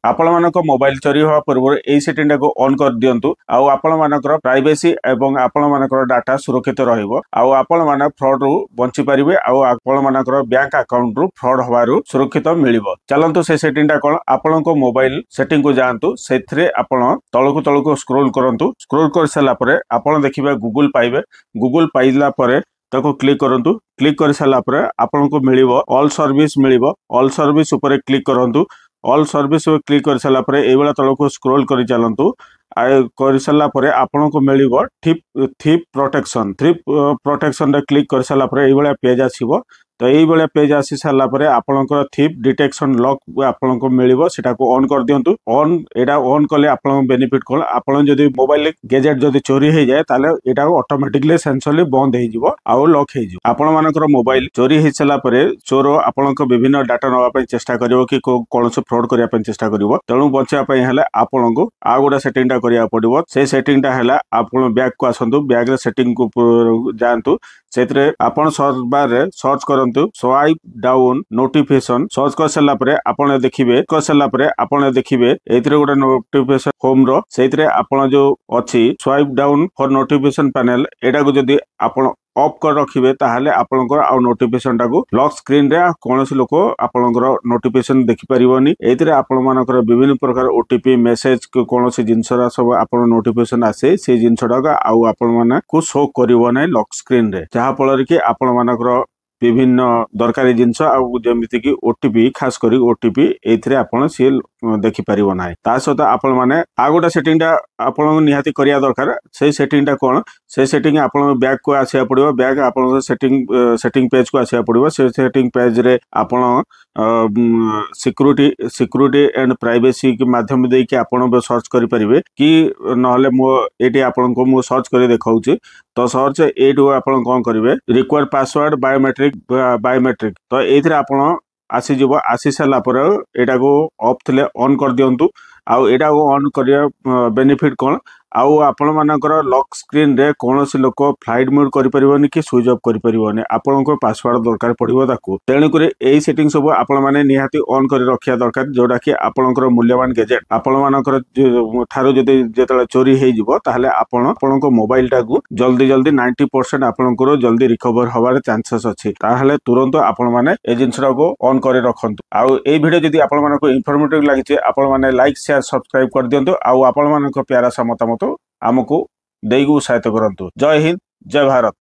आपण मानक मोबाइल चोरी होवा पूर्व एई सेटिंग को ऑन कर दियंतु आउ आपण मानकर प्राइवेसी एवं आपण मानकर डाटा सुरक्षित रहइबो आउ आपण माने फ्रॉड रु बंची परिबे आउ आपण मानकर बैंक अकाउंट रु फ्रॉड होवारु सुरक्षित मिलिबो। चलंतु से सेटिंग कोन आपण को मोबाइल सेटिंग को जानतु सेथरे आपण तळको स्क्रॉल करंतु स्क्रॉल कर सला परे आपण देखिबे गूगल पाइबे गूगल पाइला परे ताको क्लिक करंतु क्लिक कर सला परे आपण को मिलिबो ऑल सर्विस मिलिबो ऑल सर्विस ऊपर क्लिक करंतु ऑल सर्विस क्लिक कर सला परे ए बेला तळको स्क्रॉल करि चलंतु कर सला परे आपण को मिलिबो थीप प्रोटेक्शन रे क्लिक कर सला परे ए बेला पेज आसीबो। तो यही बेले पेज आसी सारा परे आपनकर थीप डिटेक्शन लॉक आपन को मिलिबो सेटा को ऑन कर दियंतु ऑन एटा ऑन कले आपन बेनिफिट कोन आपन जदी मोबाइल गैजेट जदी चोरी हे जाय ताले एटा ऑटोमेटिकली सेंसरली बंद हे जिवो आ लॉक हे जिवो। आपन मानकर मोबाइल चोरी हे सला परे चोर आपन को विभिन्न डाटा नवा पे चेष्टा करिवो कि कोनसे फ्रॉड करिया पे चेष्टा करिवो तेणु बचिया पे हेले आपन को आ गोडा सेटिंग टा करिया पड़िवो। से सेटिंग टा हैला आपन बैक को आसंतु बैक रे सेटिंग को जानतु सेतरे आपन सर्च बार रे सर्च करंतु स्वाइप डाउन नोटिफिकेशन सर्च कर सला परे आपन देखिबे एथिरे गोटे नोटिफिकेशन होम रो सेथिरे आपन जो अछि swipe down for notification panel एटा को जदी आपन ऑफ कर रखिबे ताहाले आपनकर आ नोटिफिकेशन टाको लॉक स्क्रीन रे कोनोसी लोक आपनकर नोटिफिकेशन देखि परिबोनी। एथिरे आपन मानकर विभिन्न प्रकार ओटीपी मैसेज कोनोसी जिंसरा सब आपन नोटिफिकेशन आसे से जिंसडा आ आपन माने को शो करिवो नै लॉक स्क्रीन रे जहा फल कि आपन मानकर विभिन्न दरकारी जिनस आमती कि ओटीपी खास करी ओटीपी एथिरे आपण सी देखि परिबो नाही। ता सहित आपण माने आ गोटा सेटिंग टा आपण निहाती करिया दरकार से सेटिंग टा कोन से सेटिंग आपण बैक को आसिया पड़िबो बैक आपण सेटिंग पेज को आसिया पड़िबो से सेटिंग पेज रे आपण सिक्योरिटी एंड प्राइवेसी के माध्यम दे कि आपण सर्च करि परिबे कि नहले मो एटी आपण को मो सर्च करि देखाउची तो सर्च एटू आपण कोन करिवे रिक्वायर पासवर्ड बायोमेट्रिक तो एथिरे आपण आसी जीवो आसी सला पर एटा को ऑफ थिले ऑन कर दियंतु आउ एटा को ऑन करिया बेनिफिट कोन आउ आपण मानकर लॉक स्क्रीन रे कोनोसी लोक फ्लाइट मोड करि परिबोनी कि स्विच ऑफ करि परिबोनी आपण को पासवर्ड दरकार पड़िबो ताकू तेणु करे एई सेटिंग सब आपण माने निहाती ऑन करि रखिया दरकार जोडा कि आपणकर मूल्यवान गैजेट आपण मानकर थारो जदि जेतले चोरी हे जिवो ताहले आपण को मोबाइल टाकू जल्दी 90% आपणकर जल्दी रिकवर होबार चांसेस अछि ताहले तुरंत आपण माने ए जिंसरा को ऑन करि रखंतु। आउ ए वीडियो जदि आपण मानको इन्फॉर्मेटिव लागिचे आपण माने लाइक शेयर सब्सक्राइब कर दियंतु आउ आपण मानको प्यारा सा मतामत आमको देई उत्साहित करंतु। जय हिंद जय भारत।